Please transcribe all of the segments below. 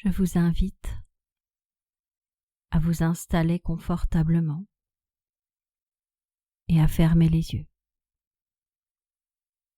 je vous invite à vous installer confortablement et à fermer les yeux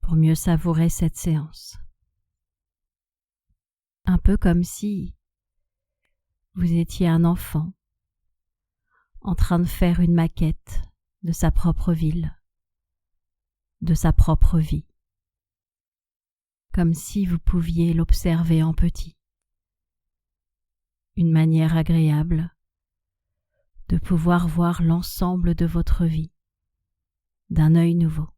pour mieux savourer cette séance. Un peu comme si vous étiez un enfant en train de faire une maquette de sa propre ville, de sa propre vie, comme si vous pouviez l'observer en petit. Une manière agréable de pouvoir voir l'ensemble de votre vie d'un œil nouveau.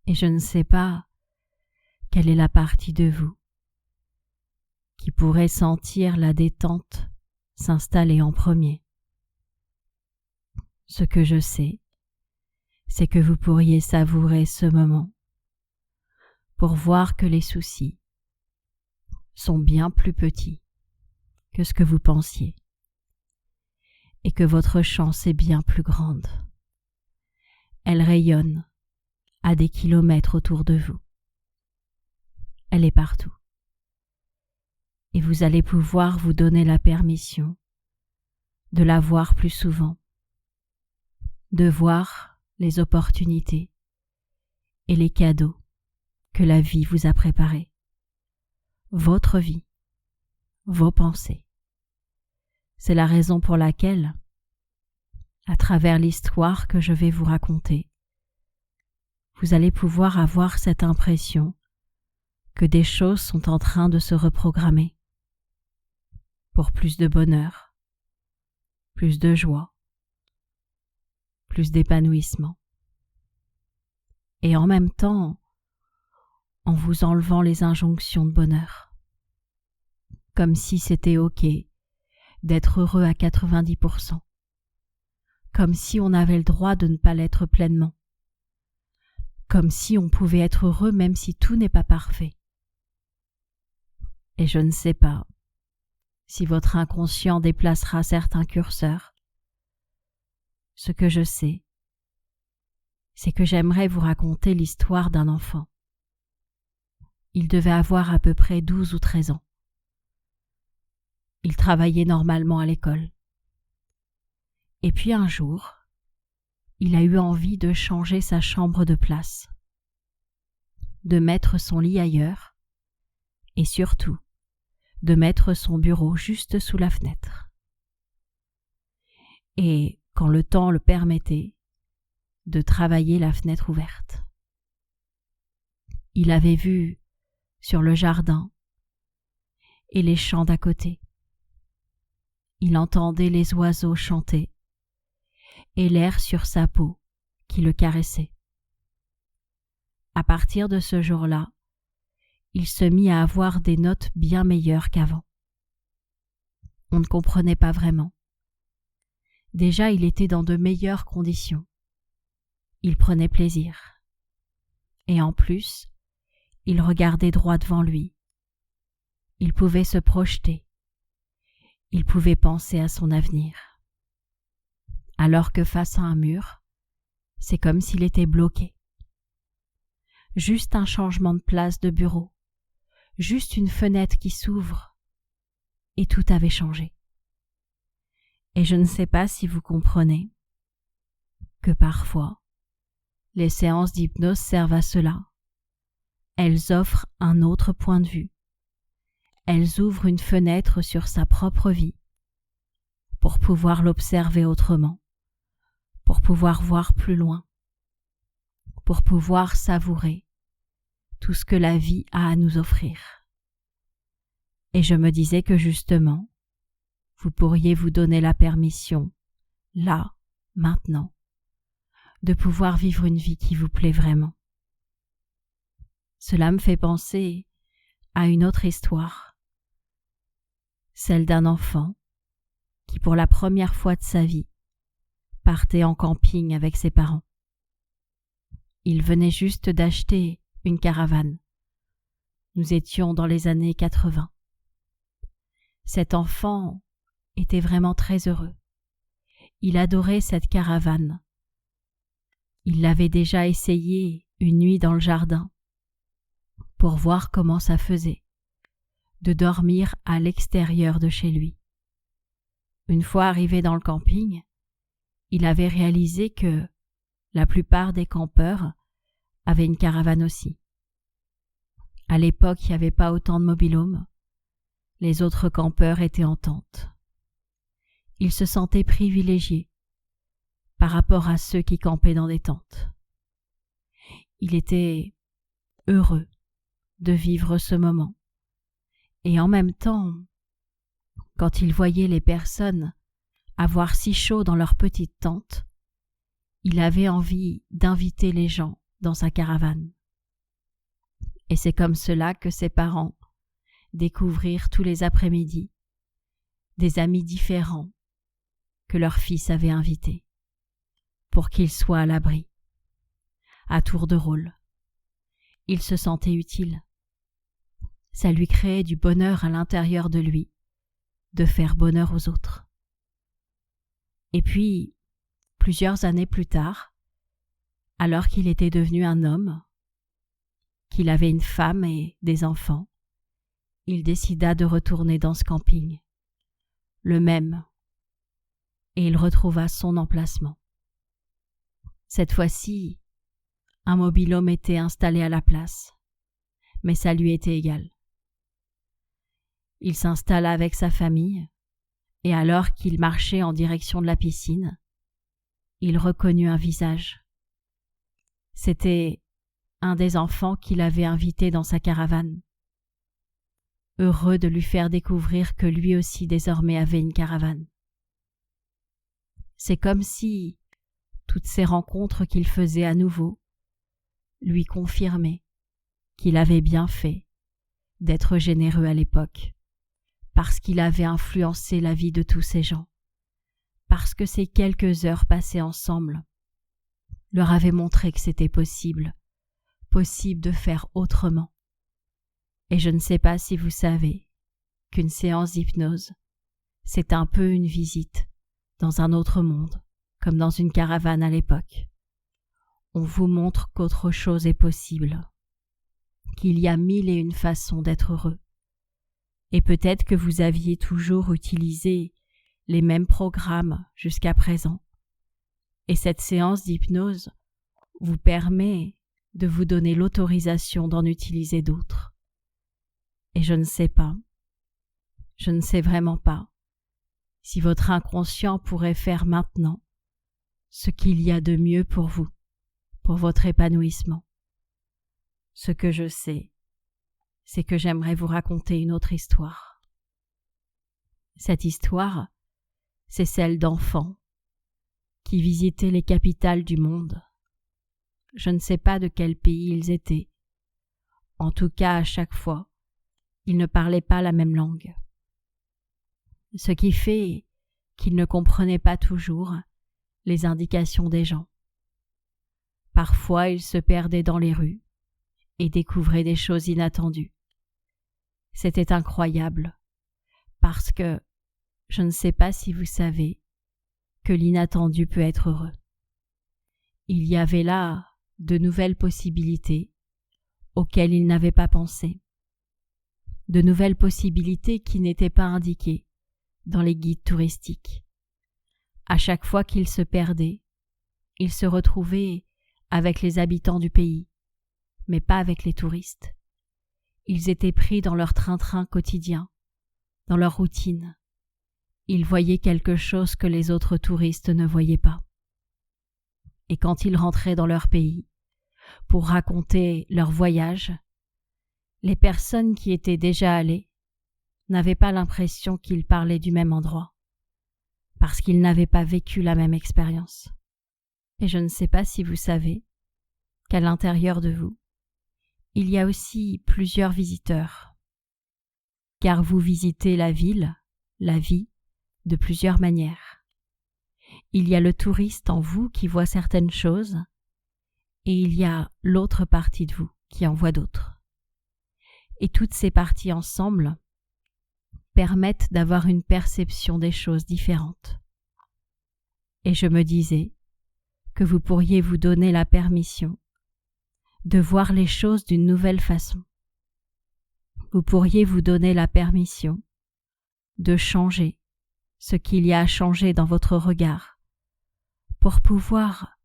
Et je ne sais pas quelle est la partie de vous qui pourrait sentir la détente s'installer en premier. Ce que je sais, c'est que vous pourriez savourer ce moment pour voir que les soucis sont bien plus petits que ce que vous pensiez et que votre chance est bien plus grande. Elle rayonne à des kilomètres autour de vous. Elle est partout. Et vous allez pouvoir vous donner la permission de la voir plus souvent, de voir les opportunités et les cadeaux que la vie vous a préparés. Votre vie, vos pensées. C'est la raison pour laquelle, à travers l'histoire que je vais vous raconter, vous allez pouvoir avoir cette impression que des choses sont en train de se reprogrammer pour plus de bonheur, plus de joie, plus d'épanouissement. Et en même temps, en vous enlevant les injonctions de bonheur, comme si c'était OK d'être heureux à 90%, comme si on avait le droit de ne pas l'être pleinement, comme si on pouvait être heureux même si tout n'est pas parfait. Et je ne sais pas si votre inconscient déplacera certains curseurs. Ce que je sais, c'est que j'aimerais vous raconter l'histoire d'un enfant. Il devait avoir à peu près 12 ou 13 ans. Il travaillait normalement à l'école. Et puis un jour, il a eu envie de changer sa chambre de place, de mettre son lit ailleurs et surtout de mettre son bureau juste sous la fenêtre. Et quand le temps le permettait, de travailler la fenêtre ouverte. Il avait vu sur le jardin et les champs d'à côté. Il entendait les oiseaux chanter et l'air sur sa peau qui le caressait. À partir de ce jour-là, il se mit à avoir des notes bien meilleures qu'avant. On ne comprenait pas vraiment. Déjà, il était dans de meilleures conditions. Il prenait plaisir. Et en plus, il regardait droit devant lui. Il pouvait se projeter. Il pouvait penser à son avenir. Alors que face à un mur, c'est comme s'il était bloqué. Juste un changement de place de bureau, juste une fenêtre qui s'ouvre, et tout avait changé. Et je ne sais pas si vous comprenez que parfois, les séances d'hypnose servent à cela. Elles offrent un autre point de vue. Elles ouvrent une fenêtre sur sa propre vie pour pouvoir l'observer autrement, pour pouvoir voir plus loin, pour pouvoir savourer tout ce que la vie a à nous offrir. Et je me disais que justement, vous pourriez vous donner la permission, là, maintenant, de pouvoir vivre une vie qui vous plaît vraiment. Cela me fait penser à une autre histoire, celle d'un enfant qui, pour la première fois de sa vie, partait en camping avec ses parents. Il venait juste d'acheter une caravane. Nous étions dans les années 80. Cet enfant était vraiment très heureux. Il adorait cette caravane. Il l'avait déjà essayée une nuit dans le jardin pour voir comment ça faisait de dormir à l'extérieur de chez lui. Une fois arrivé dans le camping, il avait réalisé que la plupart des campeurs avaient une caravane aussi. À l'époque, il n'y avait pas autant de mobil-homes. Les autres campeurs étaient en tente. Il se sentait privilégié par rapport à ceux qui campaient dans des tentes. Il était heureux de vivre ce moment. Et en même temps, quand il voyait les personnes avoir si chaud dans leur petite tente, il avait envie d'inviter les gens dans sa caravane. Et c'est comme cela que ses parents découvrirent tous les après-midi des amis différents que leur fils avait invités pour qu'ils soient à l'abri, à tour de rôle. Il se sentait utile. Ça lui créait du bonheur à l'intérieur de lui, de faire bonheur aux autres. Et puis, plusieurs années plus tard, alors qu'il était devenu un homme, qu'il avait une femme et des enfants, il décida de retourner dans ce camping, le même, et il retrouva son emplacement. Cette fois-ci, un mobil-home était installé à la place, mais ça lui était égal. Il s'installa avec sa famille, et alors qu'il marchait en direction de la piscine, il reconnut un visage. C'était un des enfants qu'il avait invité dans sa caravane, heureux de lui faire découvrir que lui aussi désormais avait une caravane. C'est comme si toutes ces rencontres qu'il faisait à nouveau lui confirmaient qu'il avait bien fait d'être généreux à l'époque, parce qu'il avait influencé la vie de tous ces gens, parce que ces quelques heures passées ensemble leur avaient montré que c'était possible de faire autrement. Et je ne sais pas si vous savez qu'une séance d'hypnose, c'est un peu une visite dans un autre monde, comme dans une caravane à l'époque. On vous montre qu'autre chose est possible, qu'il y a 1001 façons d'être heureux. Et peut-être que vous aviez toujours utilisé les mêmes programmes jusqu'à présent. Et cette séance d'hypnose vous permet de vous donner l'autorisation d'en utiliser d'autres. Et je ne sais vraiment pas si votre inconscient pourrait faire maintenant ce qu'il y a de mieux pour vous, pour votre épanouissement. Ce que je sais, c'est que j'aimerais vous raconter une autre histoire. Cette histoire, c'est celle d'enfants qui visitaient les capitales du monde. Je ne sais pas de quel pays ils étaient. En tout cas, à chaque fois, ils ne parlaient pas la même langue. Ce qui fait qu'ils ne comprenaient pas toujours les indications des gens. Parfois, ils se perdaient dans les rues et découvraient des choses inattendues. C'était incroyable, parce que je ne sais pas si vous savez que l'inattendu peut être heureux. Il y avait là de nouvelles possibilités auxquelles ils n'avaient pas pensé, de nouvelles possibilités qui n'étaient pas indiquées dans les guides touristiques. À chaque fois qu'ils se perdaient, ils se retrouvaient avec les habitants du pays, mais pas avec les touristes. Ils étaient pris dans leur train-train quotidien, dans leur routine. Ils voyaient quelque chose que les autres touristes ne voyaient pas. Et quand ils rentraient dans leur pays pour raconter leur voyage, les personnes qui étaient déjà allées n'avaient pas l'impression qu'ils parlaient du même endroit, parce qu'ils n'avaient pas vécu la même expérience. Et je ne sais pas si vous savez qu'à l'intérieur de vous, il y a aussi plusieurs visiteurs, car vous visitez la ville, la vie, de plusieurs manières. Il y a le touriste en vous qui voit certaines choses, et il y a l'autre partie de vous qui en voit d'autres. Et toutes ces parties ensemble permettent d'avoir une perception des choses différentes. Et je me disais que vous pourriez vous donner la permission de voir les choses d'une nouvelle façon, vous pourriez vous donner la permission de changer ce qu'il y a à changer dans votre regard pour pouvoir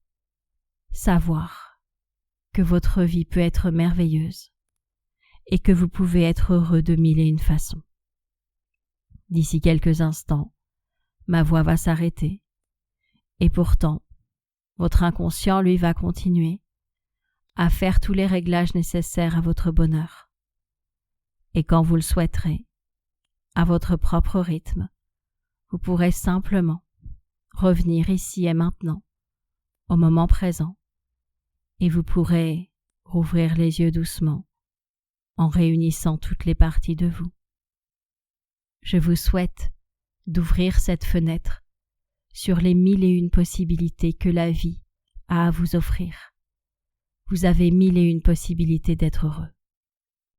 savoir que votre vie peut être merveilleuse et que vous pouvez être heureux de 1001 façons. D'ici quelques instants, ma voix va s'arrêter et pourtant, votre inconscient, lui, va continuer à faire tous les réglages nécessaires à votre bonheur. Et quand vous le souhaiterez, à votre propre rythme, vous pourrez simplement revenir ici et maintenant, au moment présent, et vous pourrez rouvrir les yeux doucement en réunissant toutes les parties de vous. Je vous souhaite d'ouvrir cette fenêtre sur les 1001 possibilités que la vie a à vous offrir. Vous avez 1001 possibilités d'être heureux.